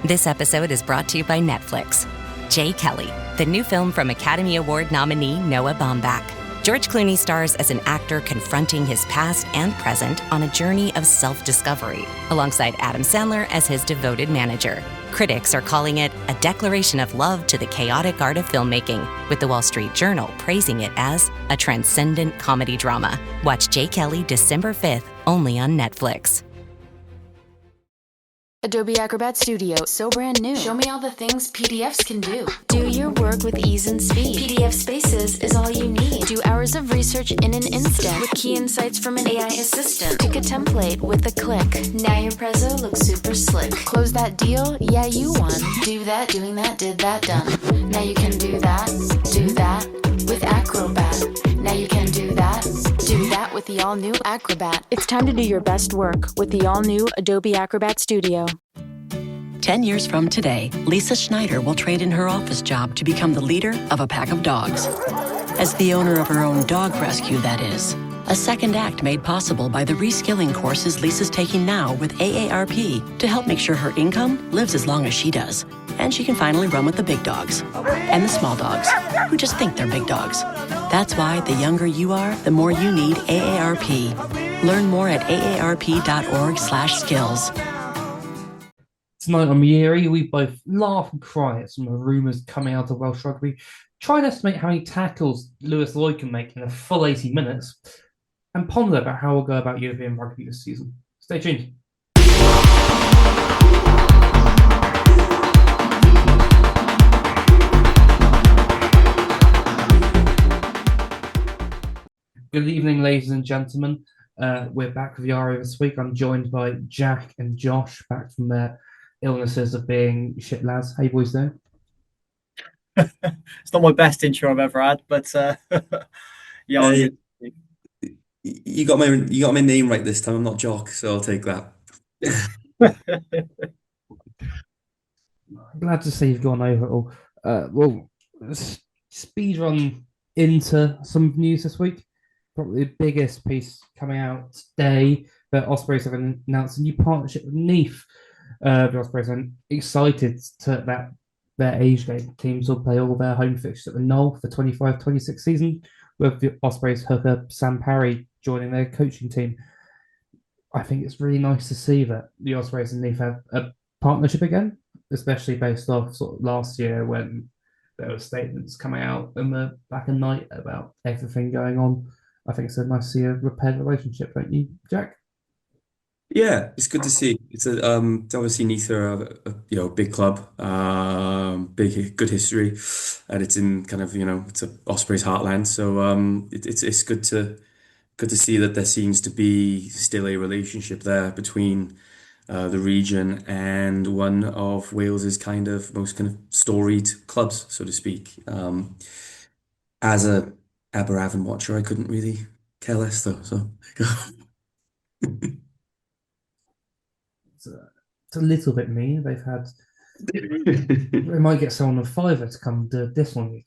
This episode is brought to you by Netflix. Jay Kelly, the new film from Academy Award nominee Noah Baumbach. George Clooney stars as an actor confronting his past and present on a journey of self-discovery, alongside Adam Sandler as his devoted manager. Critics are calling it a declaration of love to the chaotic art of filmmaking, with the Wall Street Journal praising it as a transcendent comedy drama. Watch Jay Kelly December 5th, only on Netflix. Adobe Acrobat Studio, so brand new. Show me all the things PDFs can do. Do your work with ease and speed. PDF Spaces is all you need. Do hours of research in an instant with key insights from an AI assistant. Pick a template with a click. Now your prezzo looks super slick. Close that deal? Yeah, you won. Do that, doing that, did that, done. Now you can do that with Acrobat. Now you can do that with the all-new Acrobat. It's time to do your best work with the all-new Adobe Acrobat Studio. 10 years from today, Lisa Schneider will trade in her office job to become the leader of a pack of dogs. As the owner of her own dog rescue, that is. A second act made possible by the reskilling courses Lisa's taking now with AARP to help make sure her income lives as long as she does. And she can finally run with the big dogs and the small dogs who just think they're big dogs. That's why the younger you are, the more you need AARP. Learn more at aarp.org/skills. Tonight on Mieri, we both laugh and cry at some of the rumours coming out of Welsh rugby. Try and estimate how many tackles Lewis Lloyd can make in a full 80 minutes, and ponder about how we'll go about European rugby this season. Stay tuned. Good evening, ladies and gentlemen. We're back with Yari this week. I'm joined by Jack and Josh, back from their illnesses of being shit lads. How you boys doing? It's not my best intro I've ever had, but yeah. You got my name right this time. I'm not Jock, so I'll take that. Glad to see you've gone over it all. Well, speed run into some news this week. Probably the biggest piece coming out today that Ospreys have announced a new partnership with Neath. The Ospreys are excited that their age game teams will play all their home fixtures at the Knoll for the 25-26 season, with the Ospreys hooker Sam Parry joining their coaching team. I think it's really nice to see that the Ospreys and Neath have a partnership again, especially based off sort of last year when there were statements coming out in the back and night about everything going on. I think it's nice to see a repaired relationship, don't you, Jack? Yeah, it's good to see. It's obviously Neath are a big club, good history, and it's in kind of it's a Ospreys heartland. So it's good to see that there seems to be still a relationship there between the region and one of Wales's most kind of storied clubs, so to speak. As a Aberavon watcher, I couldn't really care less though. So it's a little bit mean. They might get someone on Fiverr to come do this one.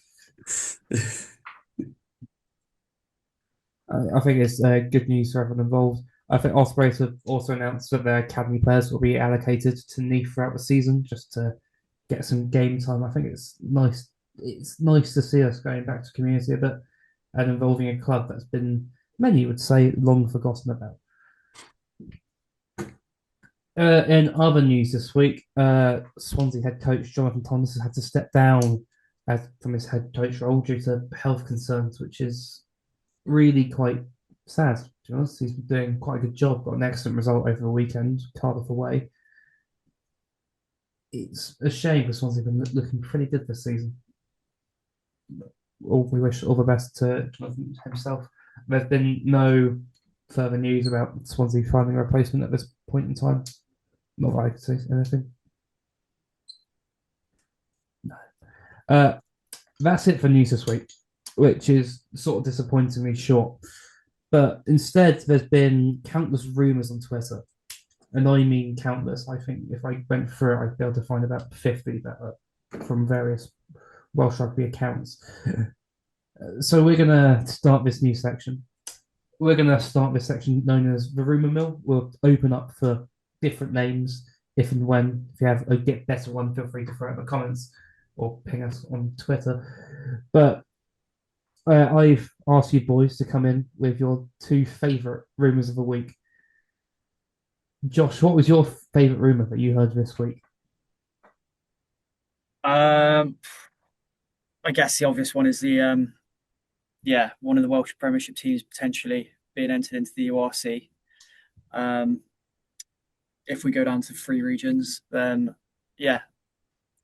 I think it's good news for everyone involved. I think Ospreys have also announced that their academy players will be allocated to Neath throughout the season just to get some game time. I think it's nice. It's nice to see us going back to community a bit and involving a club that's been, many would say, long forgotten about. In other news this week, Swansea head coach Jonathan Thomas has had to step down from his head coach role due to health concerns, which is really quite sad, to be honest. He's been doing quite a good job, got an excellent result over the weekend, Cardiff away. It's a shame because Swansea have been looking pretty good this season. We wish all the best to Jonathan himself. There's been no further news about Swansea finding a replacement at this point in time. Not that I could say anything. No. That's it for news this week, which is sort of disappointingly short. But instead, there's been countless rumours on Twitter. And I mean countless. I think if I went through it, I'd be able to find about 50 that are from various Welsh rugby accounts. So we're going to start this new section. We're going to start this section known as the Rumour Mill. We'll open up for different names, if and when, if you have a get better one, feel free to throw it in the comments or ping us on Twitter. But I've asked you boys to come in with your two favorite rumors of the week. Josh, what was your favorite rumor that you heard this week? Um, I guess the obvious one is one of the Welsh Premiership teams potentially being entered into the URC. Um, if we go down to three regions, then yeah,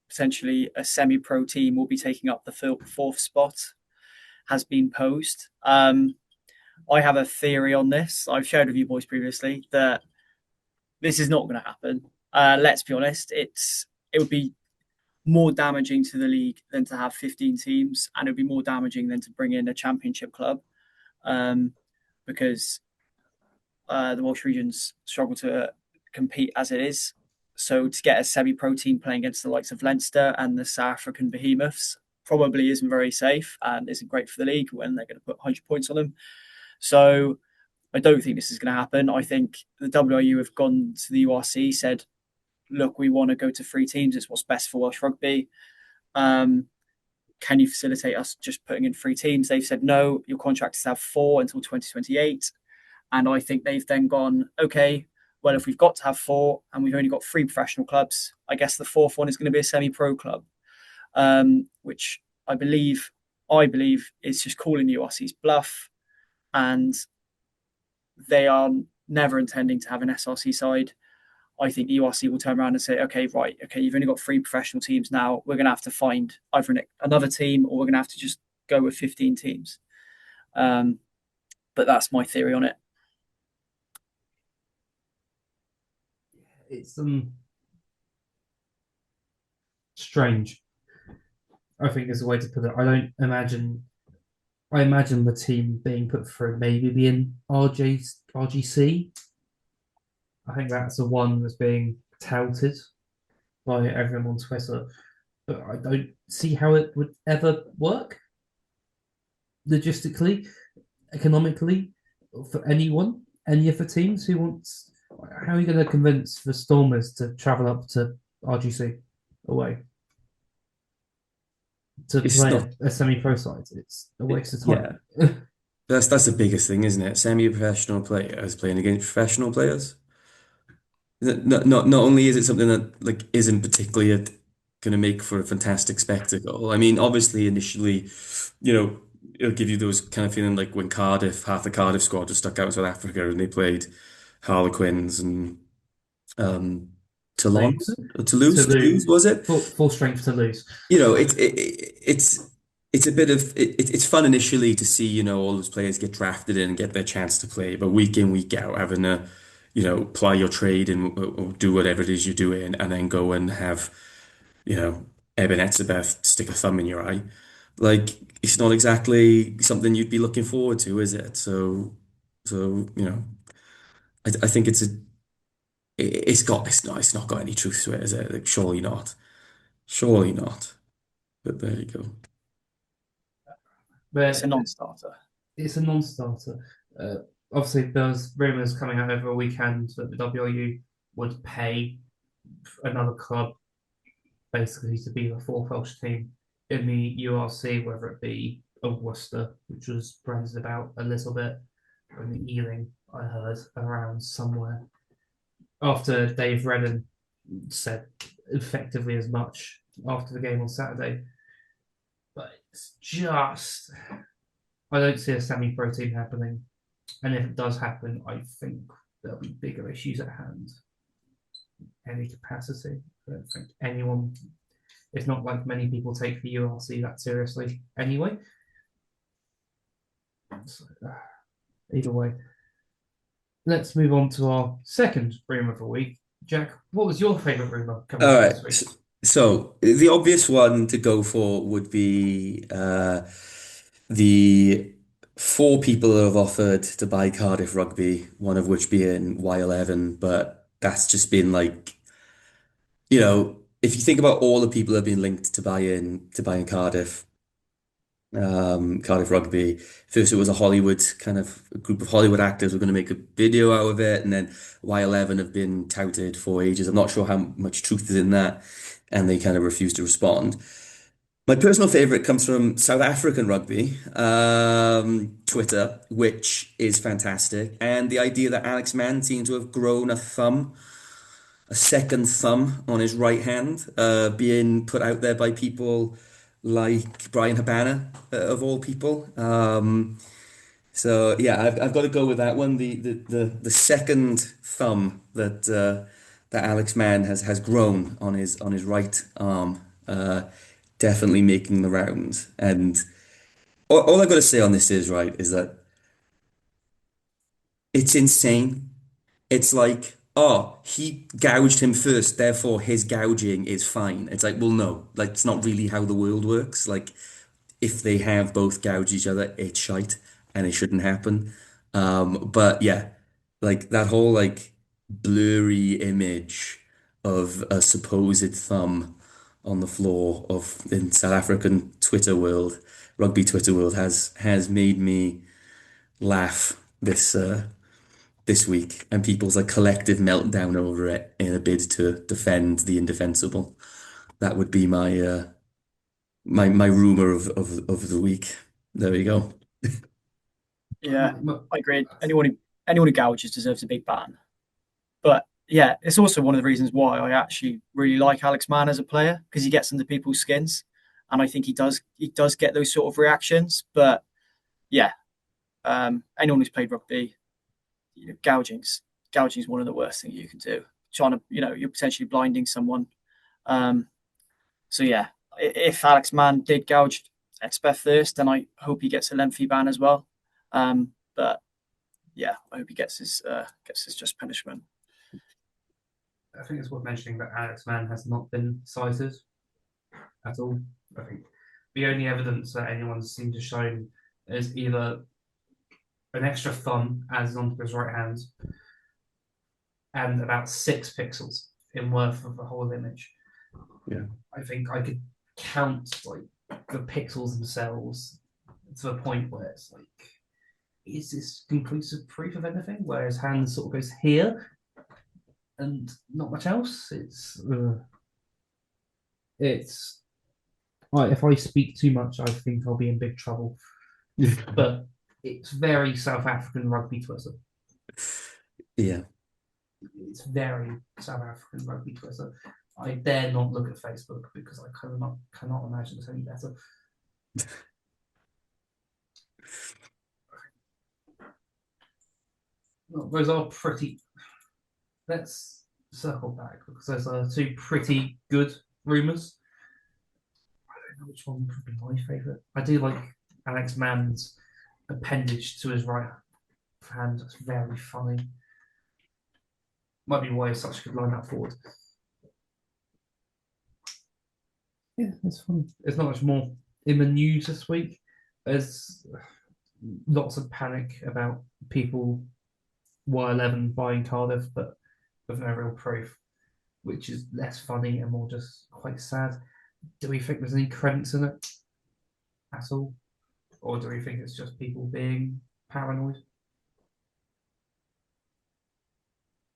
potentially a semi-pro team will be taking up the fourth spot. Has been posed. I have a theory on this. I've shared with you boys previously that this is not going to happen. Let's be honest. It would be more damaging to the league than to have 15 teams, and it would be more damaging than to bring in a championship club, um, because the Welsh regions struggle to compete as it is. So to get a semi-pro team playing against the likes of Leinster and the South African behemoths probably isn't very safe and isn't great for the league when they're going to put 100 points on them. So I don't think this is going to happen. I think the WRU have gone to the URC, said, look, we want to go to three teams. It's what's best for Welsh rugby. Um, can you facilitate us just putting in three teams? They've said, no, your contract is to have four until 2028. And I think they've then gone, okay, well, if we've got to have four and we've only got three professional clubs, I guess the fourth one is going to be a semi-pro club, which I believe is just calling the URC's bluff, and they are never intending to have an SRC side. I think the URC will turn around and say, okay, right, okay, you've only got three professional teams now. We're going to have to find either another team or we're going to have to just go with 15 teams. Um, but that's my theory on it. It's strange. I think is a way to put it. I don't imagine. I imagine the team being put through maybe being RGC. I think that's the one that's being touted by everyone on Twitter, but I don't see how it would ever work logistically, economically, for anyone, any of the teams who wants. How are you going to convince the Stormers to travel up to RGC away to It's play not, a semi-pro side? It's a waste of yeah. time. That's the biggest thing, isn't it? Semi-professional players playing against professional players. Not only is it something that like isn't particularly going to make for a fantastic spectacle. I mean, obviously, initially, you know, it'll give you those kind of feeling like when half the Cardiff squad was stuck out in South Africa and they played Harlequins and um, Toulon, Lose or to Toulouse lose, was it? full strength to lose. You know, it's a bit of it's fun initially to see, all those players get drafted in and get their chance to play, but week in, week out, having to, ply your trade and or do whatever it is you're doing, and then go and have, you know, Eben Etzebeth stick a thumb in your eye. Like, it's not exactly something you'd be looking forward to, is it? So, I think it's not got any truth to it, is it? Like, surely not. Surely not. But there you go. It's a But non-starter. it's a non-starter. Uh, Obviously, there's rumours coming out over a weekend that the WRU would pay another club basically to be the fourth Welsh team in the URC, whether it be a Worcester, which was branded about a little bit, and the Ealing, I heard around somewhere. After Dave Redden said effectively as much after the game on Saturday. But it's just, I don't see a semi pro team happening. And if it does happen, I think there'll be bigger issues at hand. Any capacity. I don't think anyone, it's not like many people take the URC that seriously anyway. So, either way, let's move on to our second rumour of the week. Jack, what was your favourite rumour coming All out right. this week? So the obvious one to go for would be the four people who have offered to buy Cardiff Rugby, one of which being Y11, but that's just been like, if you think about all the people that have been linked to buying Cardiff, Cardiff Rugby. First, it was a Hollywood kind of a group of Hollywood actors were going to make a video out of it, and then Y11 have been touted for ages. I'm not sure how much truth is in that, and they kind of refused to respond. My personal favorite comes from South African rugby, Twitter, which is fantastic, and the idea that Alex Mann seemed to have grown a second thumb on his right hand, being put out there by people like Brian Habana, of all people. So yeah, I've got to go with that one. The second thumb that Alex Mann has grown on his right arm, definitely making the rounds. And all I've got to say on this is right is that it's insane. It's like, oh, he gouged him first, therefore his gouging is fine. It's like, well, no, like it's not really how the world works. Like, if they have both gouged each other, it's shite and it shouldn't happen. But yeah, like that whole like blurry image of a supposed thumb on the floor of in South African Twitter world, rugby Twitter world has made me laugh this week, and people's like collective meltdown over it in a bid to defend the indefensible. That would be my rumor of the week. There we go. Yeah, I agree. Anyone who gouges deserves a big ban. But yeah, it's also one of the reasons why I actually really like Alex Mann as a player because he gets under people's skins, and I think he does get those sort of reactions. But yeah, anyone who's played rugby, gouging's one of the worst things you can do. Trying to, you're potentially blinding someone. Um, so yeah, if Alex Mann did gouge Expeth first, then I hope he gets a lengthy ban as well. But yeah, I hope he gets his just punishment. I think it's worth mentioning that Alex Mann has not been cited at all. I think the only evidence that anyone's seemed to show is either an extra thumb added onto his right hand and about 6 pixels in worth of the whole image. Yeah. I think I could count like the pixels themselves to the point where it's like, is this conclusive proof of anything? Where his hand sort of goes here and not much else. It's if I speak too much, I think I'll be in big trouble. But it's very South African rugby Twitter. Yeah. It's very South African rugby Twitter. I dare not look at Facebook because I cannot imagine it's any better. Well, those are pretty. Let's circle back because those are two pretty good rumours. I don't know which one would be my favourite. I do like Alex Mann's appendage to his right hand. That's very funny. Might be why he's such a good line up forward. Yeah, it's fun. There's not much more in the news this week. There's lots of panic about people Y11 buying Cardiff, but with no real proof, which is less funny and more just quite sad. Do we think there's any credence in it at all? Or do we think it's just people being paranoid?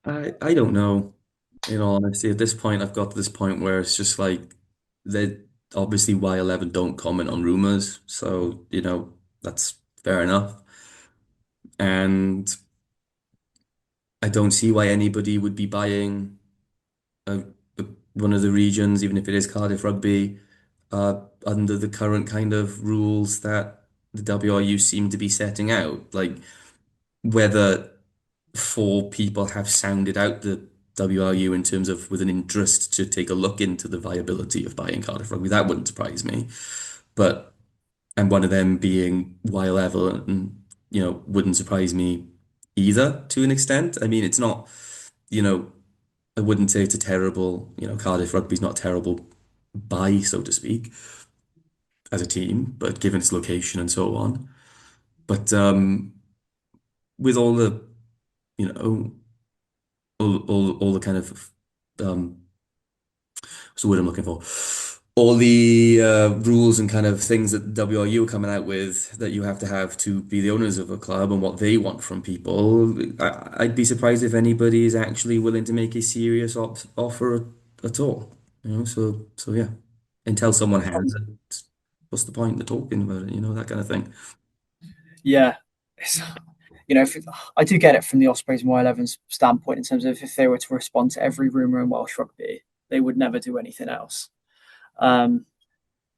I don't know. In all honesty, at this point, I've got to this point where it's just like they obviously Y11 don't comment on rumors, so that's fair enough. And I don't see why anybody would be buying a, a, one of the regions, even if it is Cardiff Rugby, under the current kind of rules that the WRU seem to be setting out. Like whether four people have sounded out the WRU in terms of with an interest to take a look into the viability of buying Cardiff Rugby, that wouldn't surprise me. But and one of them being Y11, wouldn't surprise me either to an extent. I mean, it's not, you know, I wouldn't say it's a terrible, Cardiff Rugby's not a terrible buy, so to speak, as a team, but given its location and so on. But with all the, you know, all the kind of what's the word I'm looking for? all the rules and kind of things that the WRU are coming out with that you have to be the owners of a club and what they want from people. I'd be surprised if anybody is actually willing to make a serious offer at all. So yeah, until someone has it, what's the point of talking about it? That kind of thing. Yeah, it's, if, I do get it from the Ospreys and Y11's standpoint in terms of if they were to respond to every rumour in Welsh rugby, they would never do anything else. Um,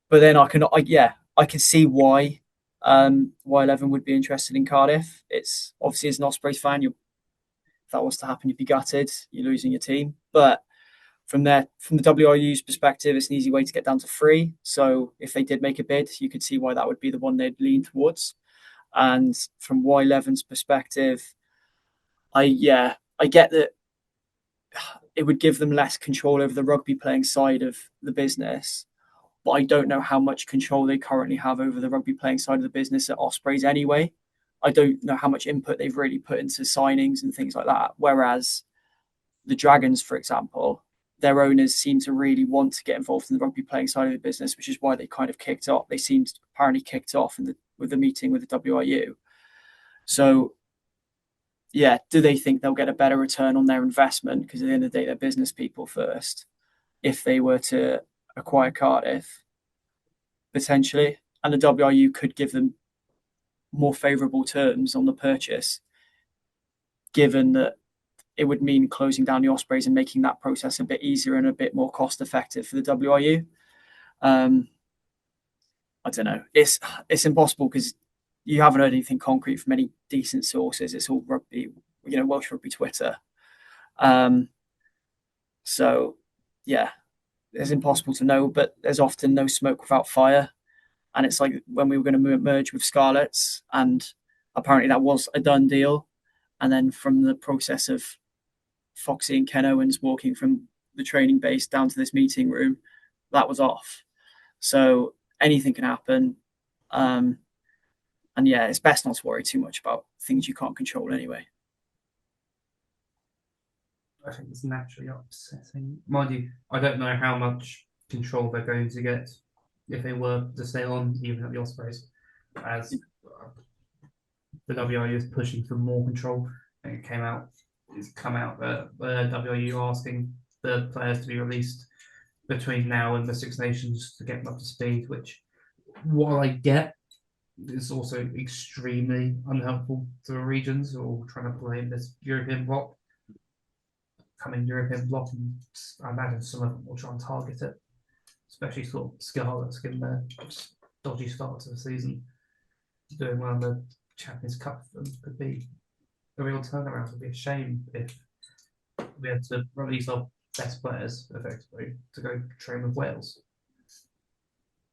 but then I can see why Y11 would be interested in Cardiff. It's obviously as an Ospreys fan, if that was to happen, you'd be gutted. You're losing your team, but from the WRU's perspective, it's an easy way to get down to three. So if they did make a bid, you could see why that would be the one they'd lean towards. And from Y11's perspective, I get that it would give them less control over the rugby playing side of the business, but I don't know how much control they currently have over the rugby playing side of the business at Ospreys anyway. I don't know how much input they've really put into signings and things like that. Whereas the Dragons, for example, their owners seem to really want to get involved in the rugby playing side of the business, which is why they kind of kicked off. They seemed apparently kicked off with the meeting with the WRU. So yeah, do they think they'll get a better return on their investment? Because at the end of the day, they're business people first. If they were to acquire Cardiff, potentially, and the WRU could give them more favourable terms on the purchase, given that it would mean closing down the Ospreys and making that process a bit easier and a bit more cost effective for the WRU. I don't know. It's impossible because you haven't heard anything concrete from any decent sources. It's all rugby, Welsh rugby Twitter. Um, so yeah, it's impossible to know, but there's often no smoke without fire. And it's like when we were going to merge with Scarlets, and apparently that was a done deal. And then from the process of Foxy and Ken Owens walking from the training base down to this meeting room, that was off. So anything can happen. And yeah, it's best not to worry too much about things you can't control anyway. I think it's naturally upsetting. Mind you, I don't know how much control they're going to get if they were to stay on, even at the Ospreys, as the WRU is pushing for more control. And it's come out that the WRU asking the players to be released between now and the Six Nations to get them up to speed, which, while I get, is also extremely unhelpful to the regions who are trying to play in this European bloc. Coming European bloc, and I imagine some of them will try and target it, especially sort of Scarlets given their dodgy start to the season. Doing well in the Champions Cup could be a real turnaround. It would be a shame if we had to release our best players effectively to go train with Wales.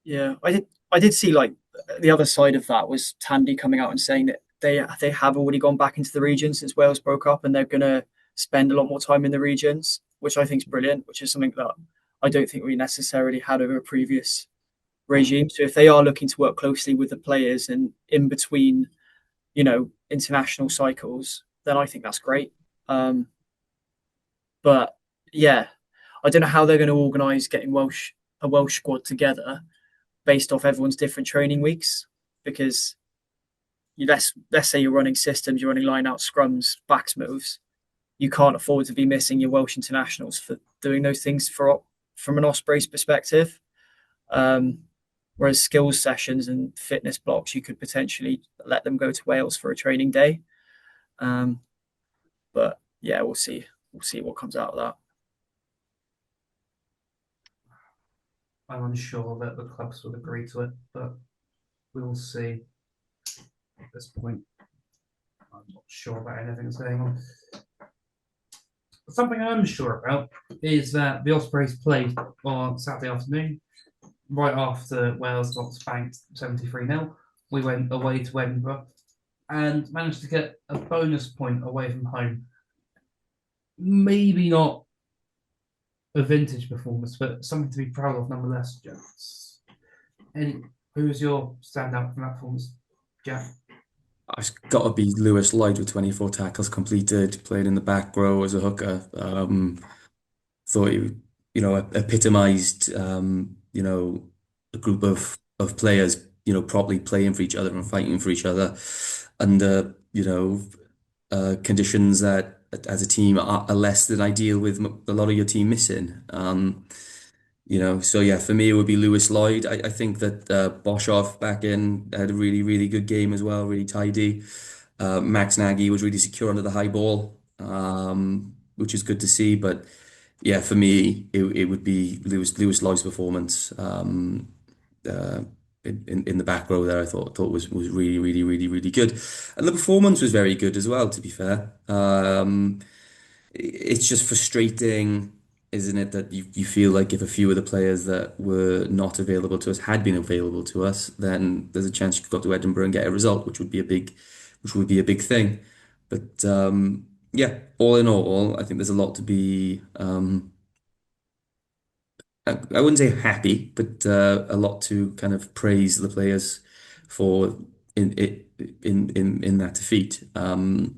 Yeah, I did see like the other side of that was Tandy coming out and saying that they have already gone back into the region since Wales broke up, and they're going to spend a lot more time in the regions, which I think is brilliant, which is something that I don't think we necessarily had over a previous regime. So if they are looking to work closely with the players and in between, international cycles, then I think that's great. But yeah, I don't know how they're going to organise getting a Welsh squad together based off everyone's different training weeks, because let's say you're running systems, you're running line out scrums, backs moves. You can't afford to be missing your Welsh internationals for doing those things from an Ospreys perspective. Whereas skills sessions and fitness blocks, you could potentially let them go to Wales for a training day. But yeah, we'll see. We'll see what comes out of that. I'm unsure that the clubs would agree to it, but we will see at this point. I'm not sure about anything that's going on. Something I'm sure about is that the Ospreys played on Saturday afternoon, right after Wales got spanked 73-0. We went away to Edinburgh and managed to get a bonus point away from home. Maybe not a vintage performance, but something to be proud of nonetheless, Jack. And who's your standout from that performance, Jack? It's got to be Lewis Lloyd with 24 tackles completed, played in the back row as a hooker. Thought he epitomized, a group of players, properly playing for each other and fighting for each other under, conditions that as a team are less than ideal with a lot of your team missing. So yeah, for me it would be Lewis Lloyd. I think that Boshoff back in had a really, really good game as well, really tidy. Max Nagy was really secure under the high ball, which is good to see. But yeah, for me, it would be Lewis Lloyd's performance uh, in the back row there. I thought was really, really, really, really good, and the performance was very good as well. To be fair, it's just frustrating, isn't it, that you feel like if a few of the players that were not available to us had been available to us, then there's a chance you could go to Edinburgh and get a result, which would be a big thing. But yeah, all in all, I think there's a lot to be. I wouldn't say happy, but a lot to kind of praise the players for in that defeat. How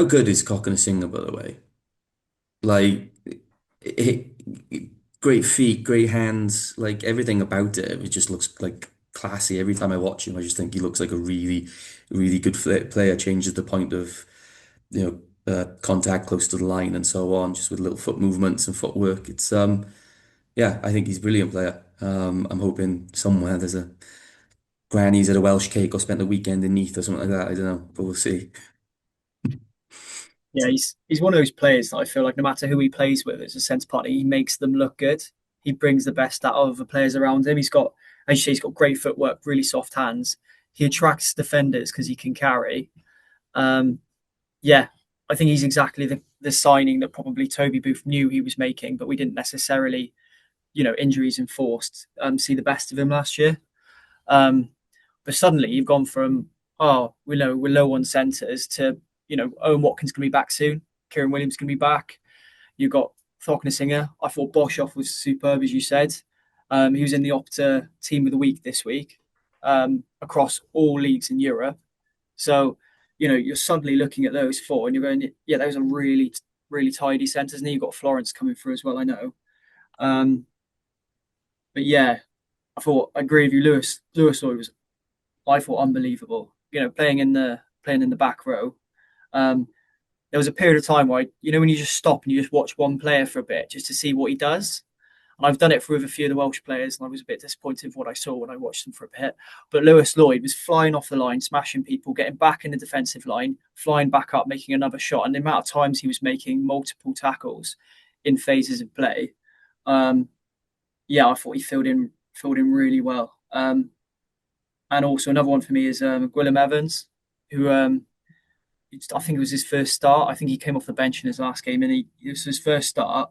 good is Cockney by the way? Like, it, great feet, great hands, like everything about it. It just looks like classy. Every time I watch him, I just think he looks like a really, really good player. Changes the point of, contact close to the line and so on, just with little foot movements and footwork. Yeah, I think he's a brilliant player. I'm hoping somewhere there's a granny's at a Welsh cake or spent the weekend in Neath or something like that. I don't know, but we'll see. Yeah, he's one of those players that I feel like no matter who he plays with as a centre party, he makes them look good. He brings the best out of the players around him. He's got, as you say, he's got great footwork, really soft hands. He attracts defenders because he can carry. Um, yeah, I think he's exactly the signing that probably Toby Booth knew he was making, but we didn't necessarily, injuries enforced, see the best of him last year. Um, but suddenly you've gone from, oh, we know we're low on centres to, Owen Watkins going to be back soon. Kieran Williams going to be back. You've got Singer. I thought Boshoff was superb, as you said. He was in the Opta Team of the Week this week across all leagues in Europe. So, you're suddenly looking at those four and you're going, yeah, those are really, really tidy centres. And then you've got Florence coming through as well, I know. Um, but yeah, I agree with you. Lewis Lloyd was, I thought, unbelievable. Playing in the back row. Um, there was a period of time where when you just stop and you just watch one player for a bit just to see what he does. And I've done it with a few of the Welsh players, and I was a bit disappointed with what I saw when I watched them for a bit. But Lewis Lloyd was flying off the line, smashing people, getting back in the defensive line, flying back up, making another shot. And the amount of times he was making multiple tackles in phases of play, yeah, I thought he filled in really well. And also another one for me is Gwilym Evans, who I think it was his first start. I think he came off the bench in his last game, and it was his first start.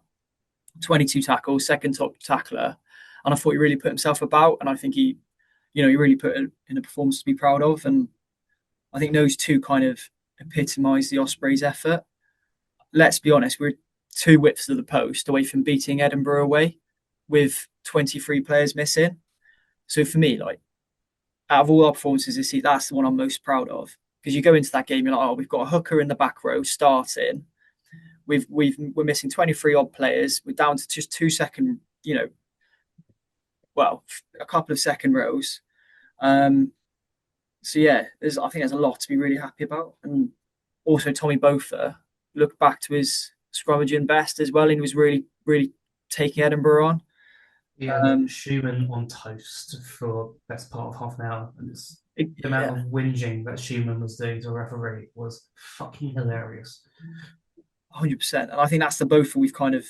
22 tackles, second top tackler, and I thought he really put himself about. And I think he really put in a performance to be proud of. And I think those two kind of epitomise the Ospreys' effort. Let's be honest, we're two whips of the post away from beating Edinburgh away, with 23 players missing. So for me, like, out of all our performances this season, that's the one I'm most proud of. Because you go into that game, you're like, oh, we've got a hooker in the back row starting. We're missing 23 odd players. We're down to just 2 second, a couple of second rows. So yeah, I think there's a lot to be really happy about. And also Tommy Bofa looked back to his scrummaging best as well, and he was really, really taking Edinburgh on. He had Schumann on toast for the best part of half an hour, and the amount of whinging that Schumann was doing to a referee was fucking hilarious. 100%. And I think that's the Bofa we've kind of,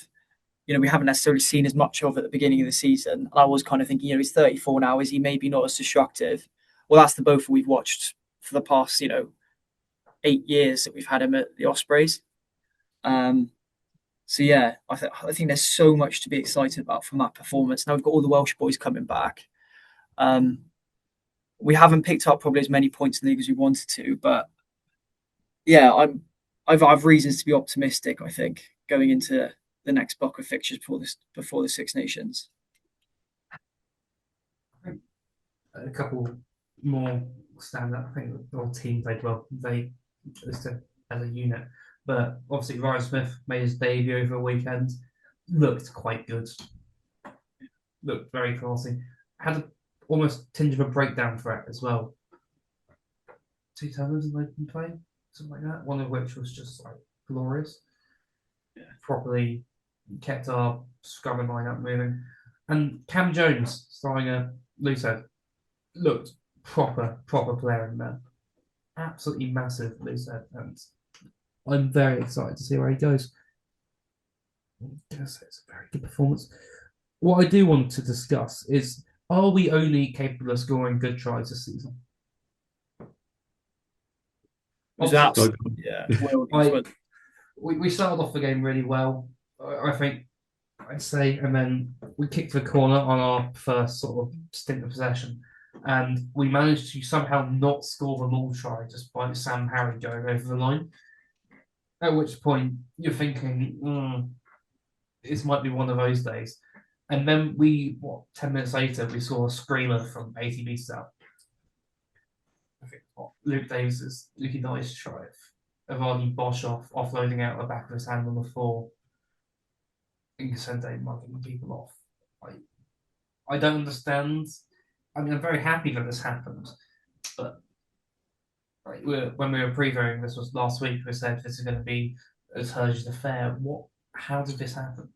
we haven't necessarily seen as much of at the beginning of the season. And I was kind of thinking, he's 34 now. Is he maybe not as destructive? Well, that's the Bofa we've watched for the past, 8 years that we've had him at the Ospreys. So yeah, I think there's so much to be excited about from that performance. Now we've got all the Welsh boys coming back. We haven't picked up probably as many points in the league as we wanted to, but yeah, I've reasons to be optimistic. I think going into the next block of fixtures before the Six Nations. A couple more stand up. I think the whole team played well. They as a unit, but obviously Ryan Smith made his debut over a weekend. looked quite good, looked very classy. Had a, almost tinge of a breakdown threat as well. Two turnovers in open play, something like that. One of which was just like glorious. Properly kept our scrubbing line up moving. And Cam Jones, starring a loose head, looked proper player in there. Absolutely massive loose head. And I'm very excited to see where he goes. It's a very good performance. What I do want to discuss is, are we only capable of scoring good tries this season? Was Obviously, yeah. Well, we started off the game really well. I think I'd say, and then we kicked the corner on our first sort of stint of possession, and we managed to somehow not score the maul try just by Sam Harry going over the line. At which point you're thinking, this might be one of those days. And then 10 minutes later, we saw a screamer from 80 meters out. I think Luke Davis's Lucky Nice try of Arnie Bosch offloading out the back of his hand on the floor. Incasente mugging people off. I don't understand. I mean, I'm very happy that this happened, but when we were previewing this was last week, we said this is going to be a turgid affair. How did this happen?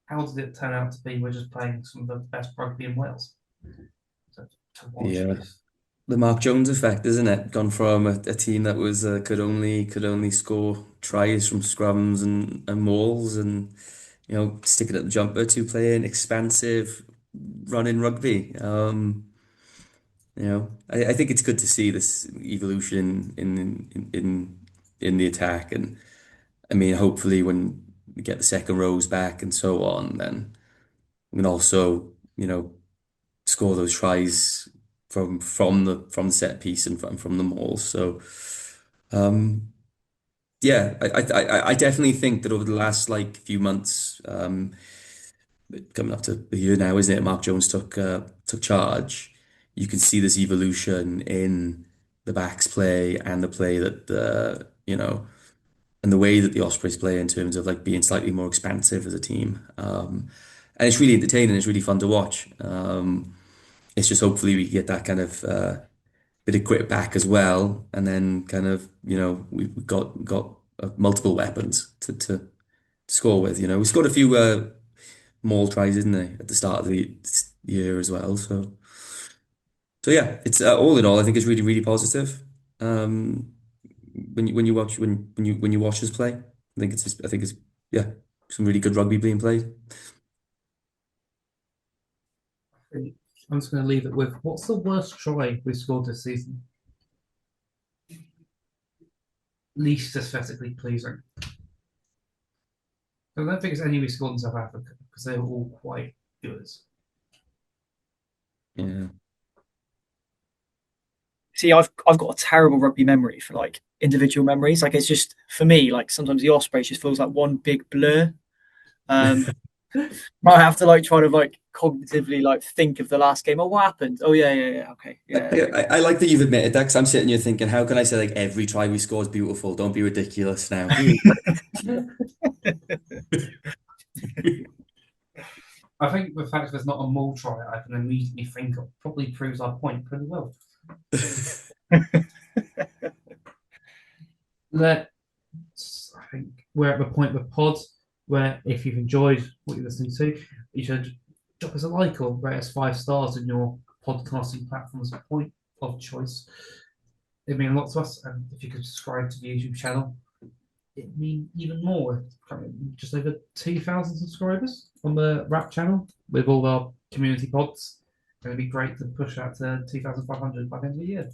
How did it turn out to be? We're just playing some of the best rugby in Wales. To watch Yeah, this. the Mark Jones effect, isn't it? Gone from a team that was could only score tries from scrums and mauls and sticking at the jumper to playing expansive running rugby. I think it's good to see this evolution in the attack, and I mean, hopefully when we get the second rows back and so on, then we can also score those tries from the set piece and from the maul. So yeah, I definitely think that over the last like few months, coming up to a year now, isn't it? Mark Jones took charge. You can see this evolution in the backs play and the play that and the way that the Ospreys play in terms of like being slightly more expansive as a team. And it's really entertaining. It's really fun to watch. It's just hopefully we get that kind of bit of grit back as well, and then kind of we've got multiple weapons to score with. We scored a few maul tries, didn't they, at the start of the year as well. So yeah, it's all in all, I think it's really really positive. Um, when you watch us play, I think it's yeah, some really good rugby being played. I'm just going to leave it with, what's the worst try we scored this season? Least aesthetically pleasing. I don't think it's any we scored in South Africa because they were all quite good. Yeah. See, I've got a terrible rugby memory for like individual memories. Like it's just for me, like sometimes the Ospreys just feels like one big blur. Um, I have to like try to like cognitively like think of the last game. Oh, what happened? Oh yeah, okay, yeah. I like that you've admitted that because I'm sitting here thinking, how can I say like every try we score is beautiful? Don't be ridiculous now. I think the fact there's not a maul try I can immediately think of probably proves our point pretty well. I think we're at the point with pods where if you've enjoyed what you're listening to, you should drop us a like or rate us 5 stars in your podcasting platforms of point of choice. It means a lot to us, and if you could subscribe to the YouTube channel, it means even more. Just over 2,000 subscribers on the rap channel with all our community pods. It'd be great to push that to 2,500 by the end of the year.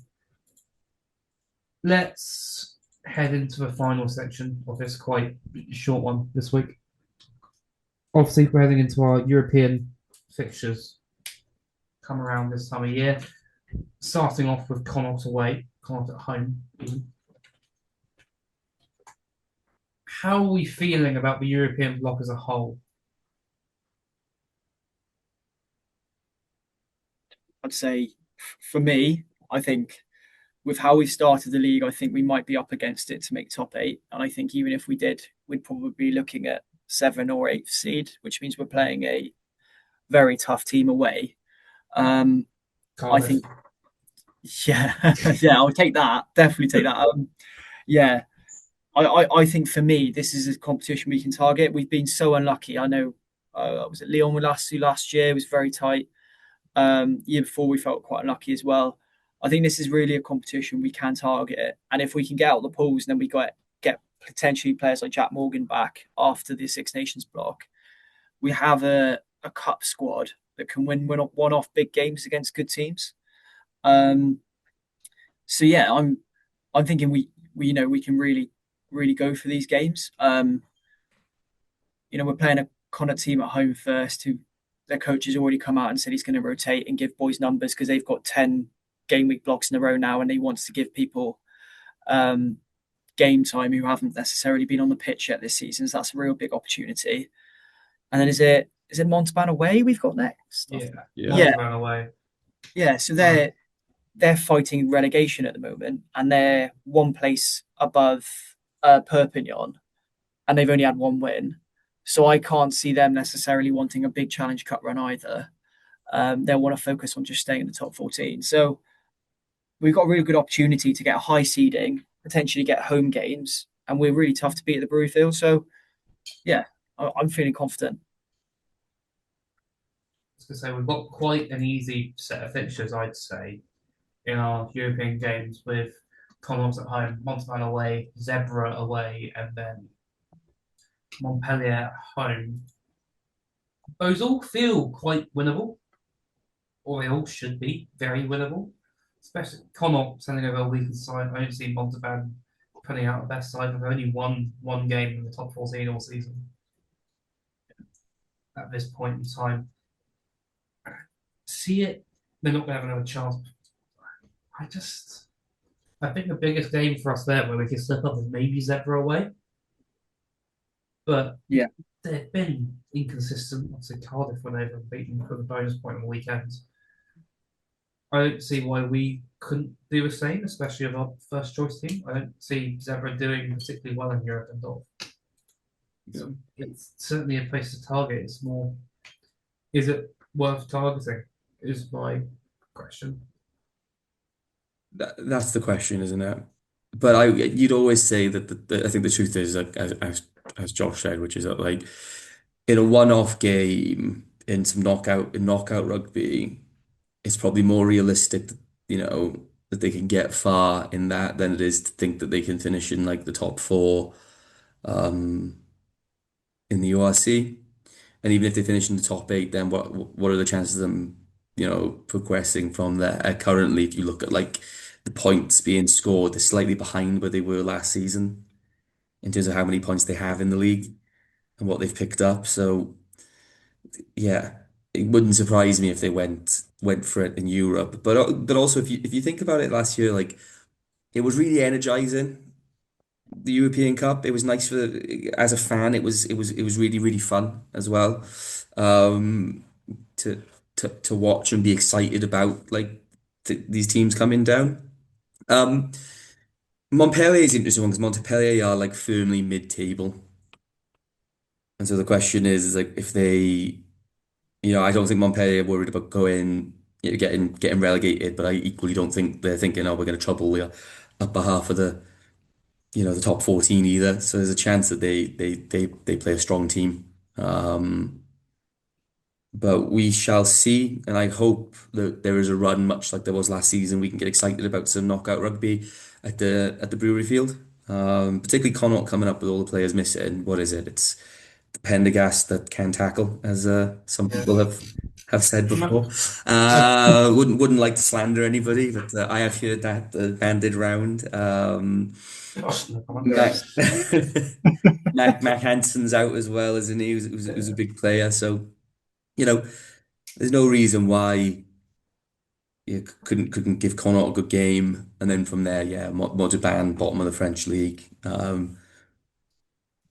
Let's head into the final section of this quite short one this week. Obviously, we're heading into our European fixtures come around this time of year. Starting off with Connacht away, Connacht at home. Even. How are we feeling about the European bloc as a whole? I'd say for me, I think with how we started the league, I think we might be up against it to make top 8. And I think even if we did, we'd probably be looking at 7th or 8th seed, which means we're playing a very tough team away. I Cardiff. think, yeah, yeah, I'll take that. Definitely take that. Yeah, I think for me, this is a competition we can target. We've been so unlucky. I know, was it Leon last year? It was very tight. Year before, we felt quite unlucky as well. I think this is really a competition we can target it, and if we can get out the pools, then we get potentially players like Jack Morgan back after the Six Nations block. We have a cup squad that can win one off big games against good teams. Um, so yeah, I'm thinking we we can really go for these games. We're playing a Connacht team at home first, who their coach has already come out and said he's going to rotate and give boys numbers because they've got 10 game week blocks in a row now, and he wants to give people um, game time who haven't necessarily been on the pitch yet this season. So that's a real big opportunity. And then is it Montauban away we've got next? Yeah, Yeah. Yeah, Montauban away. yeah. So they're fighting relegation at the moment, and they're one place above Perpignan, and they've only had one win. So I can't see them necessarily wanting a big Challenge Cup run either. They'll want to focus on just staying in the top 14. So we've got a really good opportunity to get a high seeding, potentially get home games, and we're really tough to beat at the Brewfield. So yeah, I'm feeling confident. I was going to say we've got quite an easy set of fixtures, I'd say, in our European games with Connacht at home, Montauban away, Zebra away, and then Montpellier at home. Those all feel quite winnable, or they all should be very winnable. Especially Connacht sending over a weakened side. I don't see Montauban putting out the best side. They've only won one game in the top 14 all season at this point in time. See it, they're not going to have another chance. I think the biggest game for us there where we can slip up is maybe Zebra away. But Yeah. they've been inconsistent. Obviously, Cardiff went over and beaten for the bonus point on the weekend. I don't see why we couldn't do the same, especially with our first choice team. I don't see Zebra doing particularly well in Europe and Dolph. Yeah. It's certainly a place to target. It's more, is it worth targeting? Is my question. That's the question, isn't it? But you'd always say that I think the truth is that as Josh said, which is that like in a one-off game in some knockout rugby, it's probably more realistic, that they can get far in that than it is to think that they can finish in like the top four um, in the URC. And even if they finish in the top eight, then what are the chances of them, progressing from there? Currently, if you look at like the points being scored, they're slightly behind where they were last season in terms of how many points they have in the league and what they've picked up. So yeah, it wouldn't surprise me if they went for it in Europe. But also if you think about it, last year, like it was really energizing. The European Cup, it was nice as a fan. It was really really fun as well. Um, to to watch and be excited about like these teams coming down. Um, Montpellier is an interesting one because Montpellier are like firmly mid-table, and so the question is like if they, I don't think Montpellier are worried about going, getting relegated, but I equally don't think they're thinking, oh, we're going to trouble the upper half of the top 14 either. So there's a chance that they play a strong team. But we shall see, and I hope that there is a run, much like there was last season. We can get excited about some knockout rugby at the Brewery Field. Particularly Connacht coming up with all the players missing. What is it? It's the Pendergast that can tackle, as some people have said before. Wouldn't like to slander anybody, but I have heard that banded round. Gosh, no Mac, comment. Mac Hanson's out as well, isn't he? He was a big player, so there's no reason why you couldn't give Connacht a good game, and then from there, yeah, Montauban, bottom of the French league.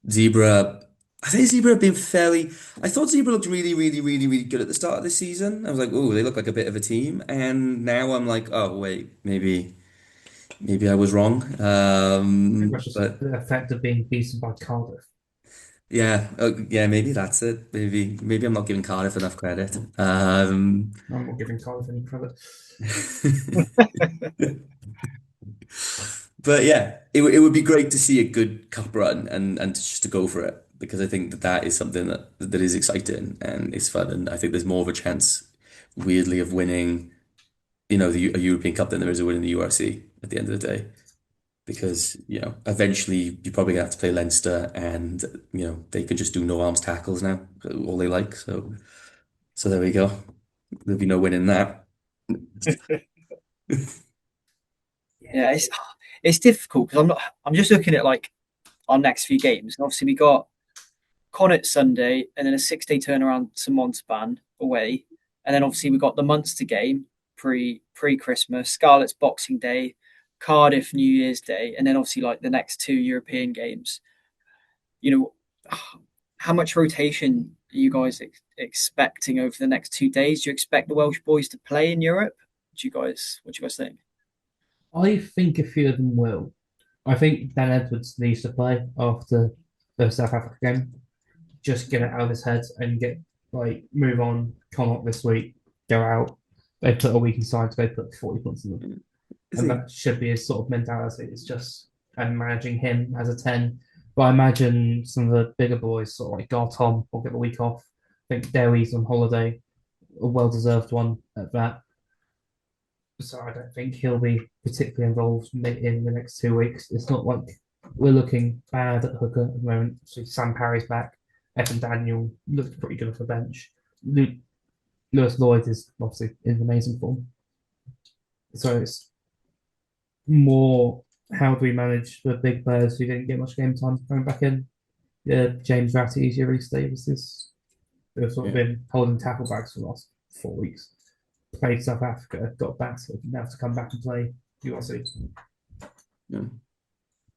Zebra, I think Zebra have been fairly. I thought Zebra looked really, really, really, really good at the start of the season. I was like, oh, they look like a bit of a team, and now I'm like, oh wait, maybe I was wrong. Pretty much just But the effect of being beaten by Cardiff. Yeah, yeah, maybe that's it. Maybe I'm not giving Cardiff enough credit. I'm not giving Cardiff any credit. But yeah, it would be great to see a good cup run and just to go for it because I think that that is something that is exciting and it's fun and I think there's more of a chance, weirdly, of winning, a European Cup than there is of winning the URC at the end of the day because eventually you're probably gonna have to play Leinster and they can just do no arms tackles now, all they like. So there we go. There'll be no winning that. Yeah, it's difficult because I'm just looking at like our next few games, and obviously we got Connacht Sunday, and then a 6 day turnaround to Montauban away, and then obviously we got the Munster game pre Christmas, Scarlet's Boxing Day, Cardiff New Year's Day, and then obviously like the next two European games. You know, how much rotation are you guys expecting over the next 2 days? Do you expect the Welsh boys to play in Europe? What do you guys think? I think a few of them will. I think Dan Edwards needs to play after the South Africa game. Just get it out of his head and get like move on. Come up this week, go out. They put a week inside to go put 40 points in them. Is And he? that should be his sort of mentality. It's just and managing him as a 10. But I imagine some of the bigger boys, sort of like Gartom, will get a week off. I think Dewey's on holiday, a well deserved one at that. So I don't think he'll be particularly involved in the next 2 weeks. It's not like we're looking bad at hooker at the moment. So Sam Parry's back. Evan Daniel looked pretty good off the bench. Lewis Lloyd is obviously in amazing form. So it's more how do we manage the big players who didn't get much game time coming back in? Yeah, James Ratty's, Reece Davis's. They've sort of Yeah. been holding tackle bags for the last 4 weeks. Played South Africa, got battered, now have to come back and play URC. Yeah.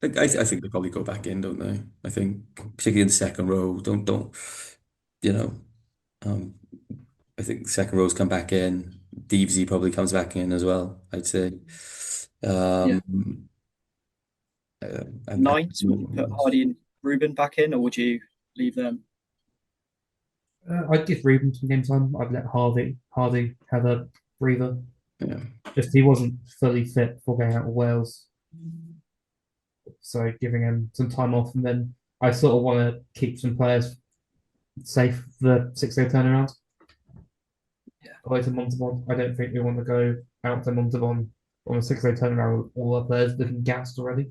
I think they probably go back in, don't they? I think particularly in the second row, don't you know? Um, I think the second rows come back in. Deevesy probably comes back in as well. I'd say. Yeah, Um, and nine. So would you put Hardy and Ruben back in, or would you leave them? I'd give Ruben some game time. I'd let Hardy have a breather. yeah, Just he wasn't fully fit for going out of Wales, so giving him some time off, and then I sort of want to keep some players safe for the 6 day turnaround Yeah, away to Montauban. I don't think we want to go out to Montauban on a 6 day turnaround with all our players looking gassed already.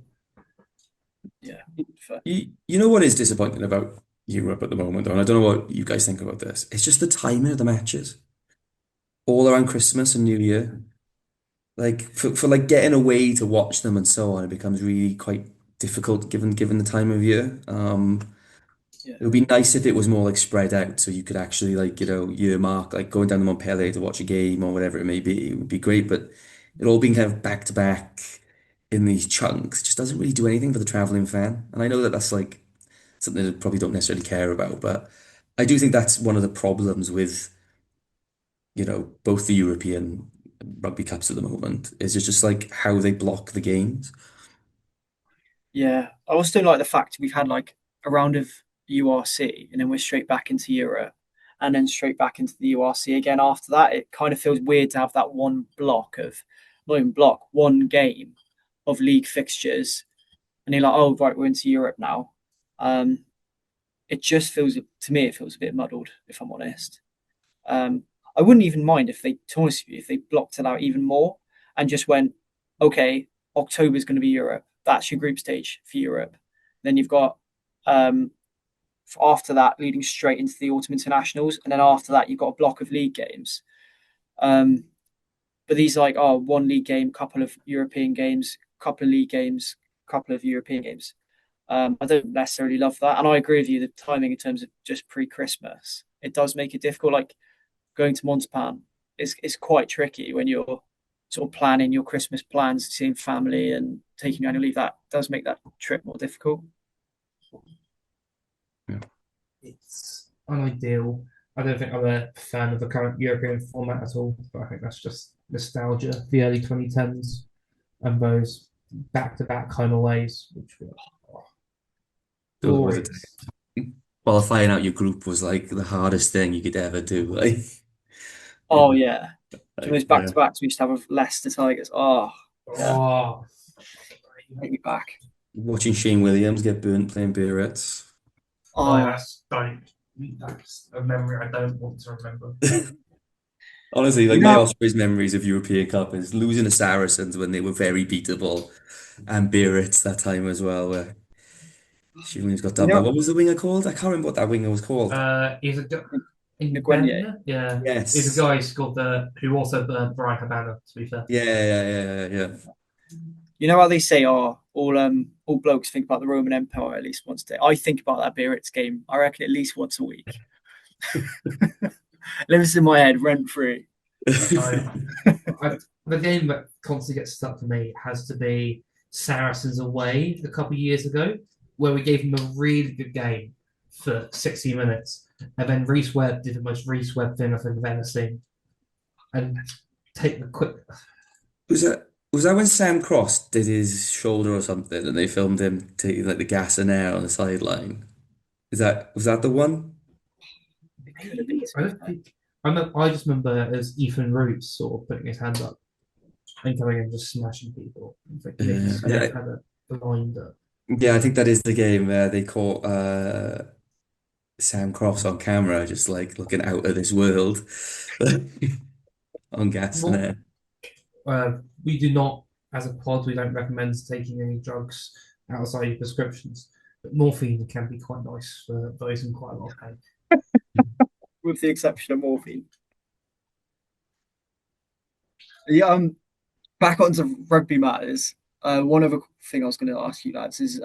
yeah, fair. you know what is disappointing about Europe at the moment, though, and I don't know what you guys think about this. It's just the timing of the matches, all around Christmas and New Year. Like for like getting away to watch them and so on, it becomes really quite difficult given the time of year. Yeah, It would be nice if it was more like spread out so you could actually like, year mark, like going down to Montpellier to watch a game or whatever it may be. It would be great, but it all being kind of back to back in these chunks just doesn't really do anything for the traveling fan. And I know that that's like something that I probably don't necessarily care about, but I do think that's one of the problems with, both the European rugby cups at the moment is it's just like how they block the games. yeah. I also don't like the fact we've had like a round of URC, and then we're straight back into Europe, and then straight back into the URC again after that. It kind of feels weird to have that one block of, not even block, one game of league fixtures, and you're like, oh right, we're into Europe now. Um, it just feels to me, it feels a bit muddled, if I'm honest. Um, I wouldn't even mind if they, to be honest with you, if they blocked it out even more and just went, okay, October is going to be Europe. That's your group stage for Europe. Then you've got um, after that leading straight into the autumn internationals, and then after that you've got a block of league games. Um, but these like one league game, couple of European games, couple of league games, couple of European games. I don't necessarily love that, and I agree with you. The timing in terms of just pre-Christmas, it does make it difficult. Like going to Montauban is quite tricky when you're sort of planning your Christmas plans, seeing family and taking annual leave. That does make that trip more difficult. Yeah. It's unideal. I don't think I'm a fan of the current European format at all, but I think that's just nostalgia, the early 2010s and those back to back home aways, which were Those were the glorious. days. qualifying out your group was like the hardest thing you could ever do. Like, Oh yeah, to those back yeah. to backs we used to have with Leicester Tigers. Oh yeah, Oh, take me back. Watching Shane Williams get burnt playing Biarritz. oh, Oh, that's a memory I don't want to remember. Honestly, you like my know, Ospreys memories of European Cup is losing to Saracens when they were very beatable, and Biarritz that time as well, where Shane Williams got you done by know, what was the winger called? I can't remember what that winger was called. He's a guy in Nguyen. Ben. Yeah, he's a Yes. guy who's who also burned Brian Cabana. To be fair, Yeah. You know how they say, "Oh, all blokes think about the Roman Empire at least once a day." I think about that Biarritz game. I reckon at least once a week. Lives in my head rent free. I, the game that constantly gets stuck for me has to be Saracens away a couple of years ago, where we gave them a really good game for 60 minutes, and then Reece Webb did the most Reece Webb thing I've ever seen, and take the quick. Was that when Sam Cross did his shoulder or something and they filmed him taking like the gas and air on the sideline? Was that the one? It could have been. To I be don't fair. think. I just remember it as Ethan Roots sort of putting his hand up and coming and just smashing people. I think Nick's Yeah, had a blinder. yeah, I think that is the game where they caught Sam Cross on camera, just like looking out of this world on gas and Well, air. we do not, as a pod, we don't recommend taking any drugs outside your prescriptions. But morphine can be quite nice for those in quite a lot of pain. With the exception of morphine. Yeah, back onto rugby matters. One other thing I was going to ask you lads is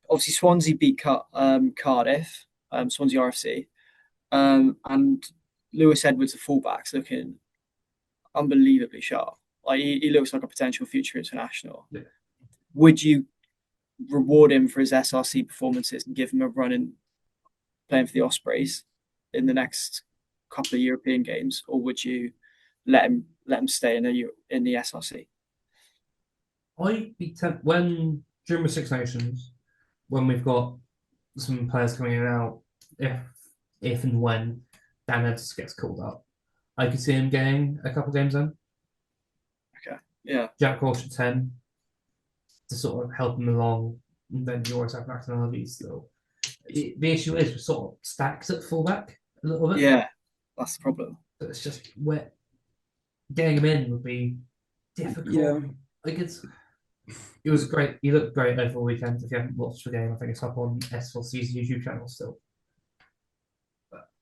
obviously Swansea beat Cardiff, Swansea RFC, and Lewis Edwards, the fullback's looking unbelievably sharp. Like he looks like a potential future international. Yeah. Would you reward him for his SRC performances and give him a run in playing for the Ospreys in the next couple of European games, or would you let him stay in the SRC? I'd be when during the Six Nations, when we've got some players coming in and out, if and when Dan Edwards gets called up, I could see him getting a couple games in. Okay, yeah, Jack Walsh at 10 to sort of help him along, and then you always have McNally still. The issue is we're sort of stacked at fullback a little bit. yeah, that's the problem. So it's just where getting him in would be difficult. Yeah. Like it was great. He looked great over the weekend. If you haven't watched the game, I think it's up on S4C's YouTube channel still.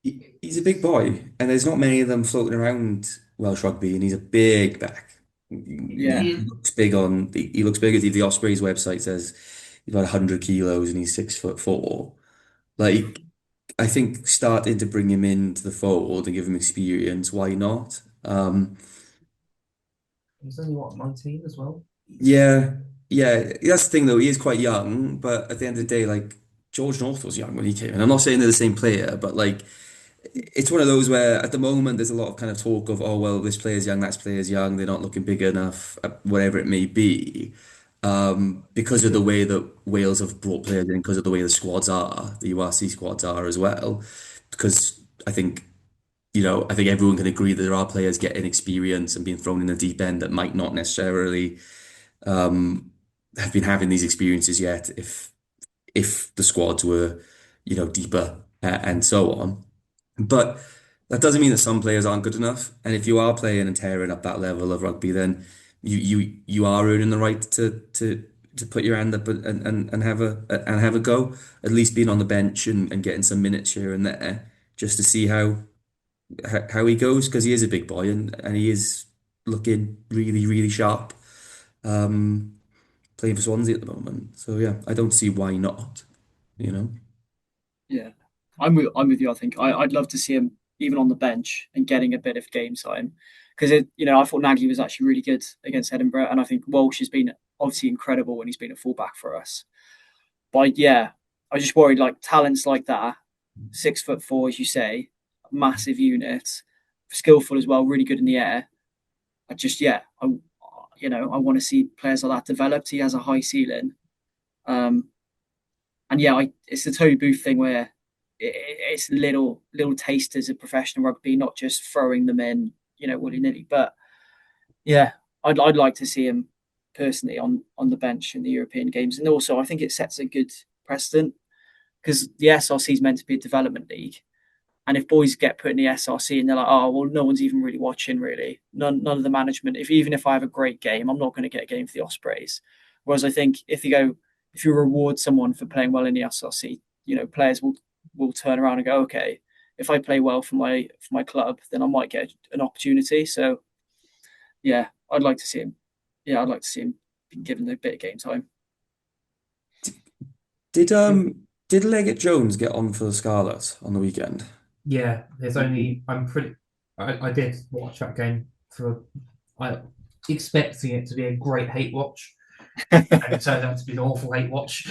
He's a big boy, and there's not many of them floating around Welsh rugby, and he's a big back. Yeah, He looks big he looks big. The Ospreys website says he's about 100 kilos and he's 6'4". Like, I think starting to bring him into the fold and give him experience, why not? He's only what 19 as well. Yeah, yeah. That's the thing though. He is quite young, but at the end of the day, like George North was young when he came in. I'm not saying they're the same player, but like it's one of those where at the moment there's a lot of kind of talk of, oh well, this player's young, that player's young, they're not looking big enough, whatever it may be. Because of the way that Wales have brought players in, because of the way the squads are, the URC squads are as well. Because I think, I think everyone can agree that there are players getting experience and being thrown in the deep end that might not necessarily have been having these experiences yet if the squads were, deeper and so on. But that doesn't mean that some players aren't good enough. And if you are playing and tearing up that level of rugby, then you are earning the right to put your hand up and have a go. At least being on the bench and getting some minutes here and there just to see how he goes because he is a big boy and he is looking really, really sharp. Um, Playing for Swansea at the moment. So yeah, I don't see why not, you know. yeah. I'm with you. I think I'd love to see him even on the bench and getting a bit of game time because I thought Nagy was actually really good against Edinburgh, and I think Walsh has been obviously incredible when he's been a fullback for us. But yeah, I just worried like talents like that, 6'4", as you say, massive unit, skillful as well, really good in the air. I just I want to see players like that developed. He has a high ceiling, um, And yeah, it's the Toby Booth thing where it's little tasters of professional rugby, not just throwing them in, willy nilly. But yeah, I'd like to see him personally on the bench in the European games, and also I think it sets a good precedent because the SRC is meant to be a development league, and if boys get put in the SRC and they're like, oh well, no one's even really watching, really, none of the management. Even if I have a great game, I'm not going to get a game for the Ospreys. Whereas I think if you reward someone for playing well in the SRC, players will turn around and go, okay, if I play well for my club, then I might get an opportunity. So yeah, I'd like to see him. Yeah, I'd like to see him given a bit of game time. Did Leggett Jones get on for the Scarlets on the weekend? Yeah, there's only. I did watch that game I expecting it to be a great hate watch, and it turned out to be an awful hate watch.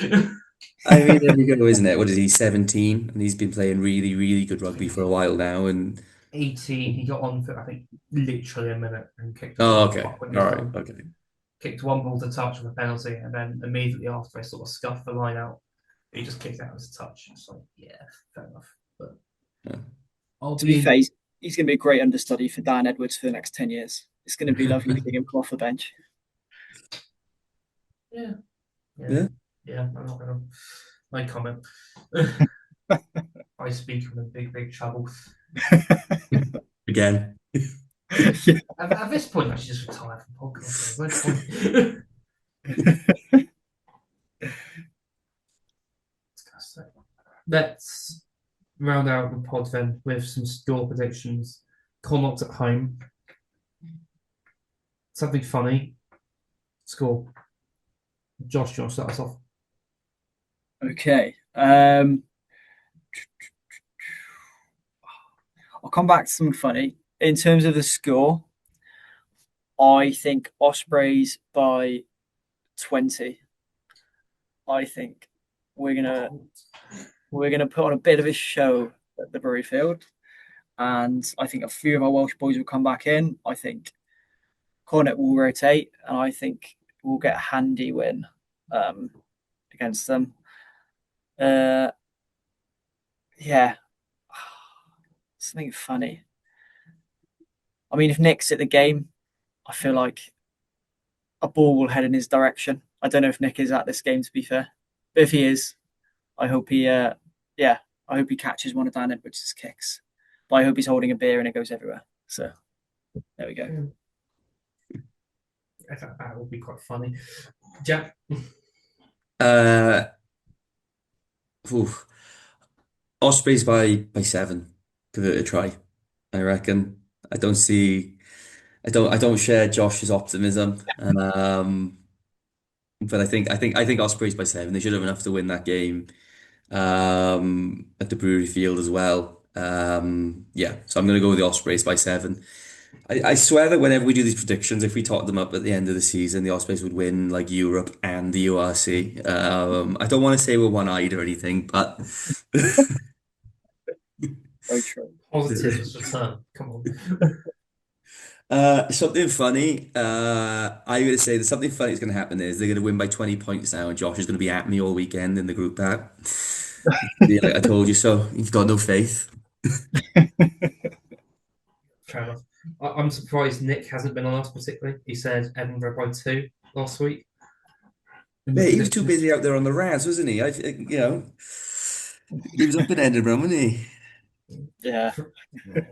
I mean, there you go, isn't it? What is he, 17? And he's been playing really, really good rugby for a while now. And 18, he got on for I think literally a minute and kicked a oh, goal okay, when he all was right, done. okay. Kicked one ball to touch with a penalty, and then immediately after, I sort of scuffed the line out. He just kicked out as a touch. It's like, yeah, fair enough. But Yeah. To be fair, he's going to be a great understudy for Dan Edwards for the next 10 years. It's going to be lovely seeing him come off the bench. Yeah. Yeah. I'm not going to make comment. I speak from a big trouble. Again. Yeah. At this point, I should just retire from podcasting. Let's round out the pod then with some score predictions. Connacht at home. Something funny. Score. Josh, do you want to start us off? Okay. I'll come back to something funny. In terms of the score, I think Ospreys by 20. I think we're gonna put on a bit of a show at the Buryfield, and I think a few of our Welsh boys will come back in. I think Cornet will rotate, and I think we'll get a handy win against them. Yeah, something funny. I mean, if Nick's at the game, I feel like a ball will head in his direction. I don't know if Nick is at this game, to be fair, but if he is, I hope I hope he catches one of Dan Edwards' kicks. But I hope he's holding a beer and it goes everywhere. So there we go. I thought that would be quite funny. Jack? Ospreys by 7. Give it a try. I reckon. I don't share Josh's optimism. But I think Ospreys by 7. They should have enough to win that game. At the Brewery Field as well. Yeah, so I'm going to go with the Ospreys by 7. I swear that whenever we do these predictions, if we tot them up at the end of the season, the Ospreys would win like Europe and the URC. I don't want to say we're one-eyed or anything, but Very true. Positive as return. Come on. Something funny. I'm going to say that something funny is going to happen is they're going to win by 20 points now, and Josh is going to be at me all weekend in the group chat. Be like, I told you so. You've got no faith. Fair enough. I'm surprised Nick hasn't been on us particularly. He said Edinburgh by 2 last week. Yeah, he was too busy out there on the Raz, wasn't he? He was up in Edinburgh, wasn't he? Yeah.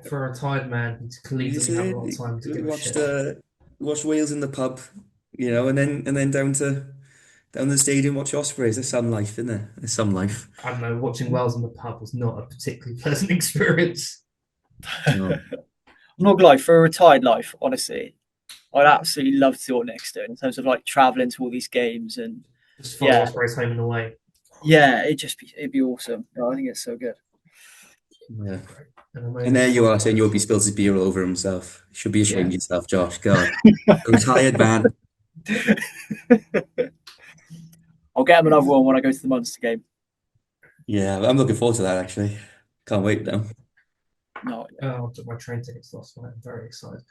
For a retired man, he clearly doesn't have a lot of time to give a shit. Watched Wales in the pub, and then down to the stadium, watch Ospreys. There's some life in there. There's some life. I don't know. Watching Wales in the pub was not a particularly pleasant experience. No. I'm not gonna lie, for a retired life, honestly, I'd absolutely love to see what Nick's doing in terms of like traveling to all these games and just follow Ospreys home and away. Yeah, it'd be awesome. I think it's so good. Yeah. And there you are saying you hope he spills his beer all over himself. You should be ashamed of yourself, Josh. God. A retired man. I'll get him another one when I go to the Munster game. Yeah, I'm looking forward to that actually. Can't wait now. No, I took my train tickets last night. I'm very excited.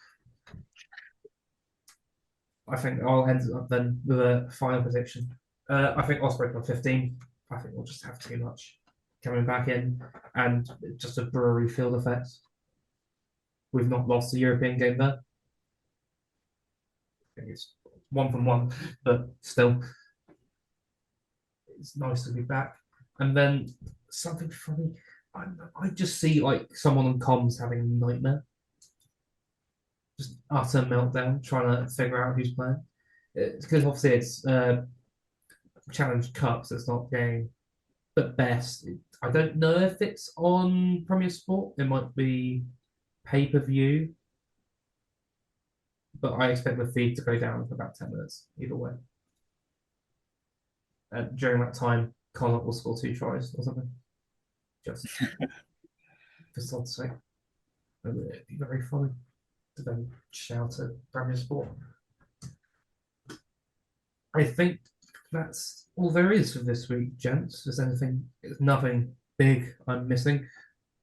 I think I'll end up then with a final prediction. I think Osprey by 15. I think we'll just have too much coming back in, and just a brewery field effect. We've not lost a European game there. I think it's 1-1, but still, it's nice to be back. And then something funny, I just see like someone on comms having a nightmare, just utter meltdown, trying to figure out who's playing. Because obviously it's Challenge Cup, so it's not game. But best, I don't know if it's on Premier Sport. It might be pay-per-view. But I expect the feed to go down for about 10 minutes, either way. And during that time, Connacht will score 2 tries or something. Just for Sod's sake. It'd be very funny to then shout at Premier Sport. I think that's all there is for this week, gents. There's nothing big I'm missing.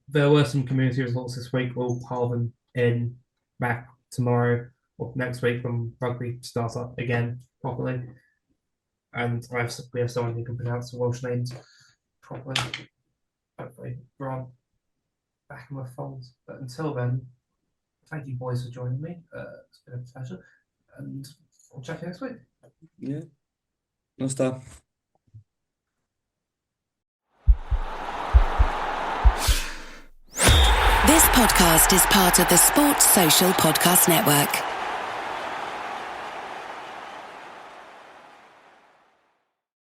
There were some community results this week. We'll pile them in back tomorrow or next week when rugby starts up again properly. And we have someone who can pronounce the Welsh names properly. Hopefully, we're on back in my folds. But until then, thank you boys for joining me. It's been a pleasure. And we'll chat you next week. Yeah. No star. This podcast is part of the Sports Social Podcast Network.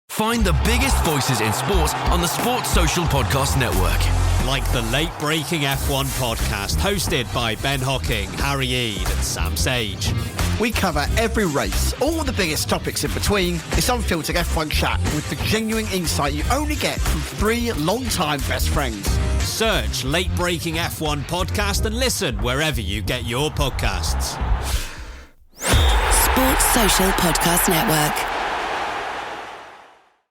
Find the biggest voices in sports on the Sports Social Podcast Network. Like the late-breaking F1 podcast hosted by Ben Hocking, Harry Eade and Sam Sage. We cover every race, all the biggest topics in between. This unfiltered F1 chat with the genuine insight you only get from 3 long-time best friends. Search Late Breaking F1 podcast and listen wherever you get your podcasts. Sports Social Podcast Network.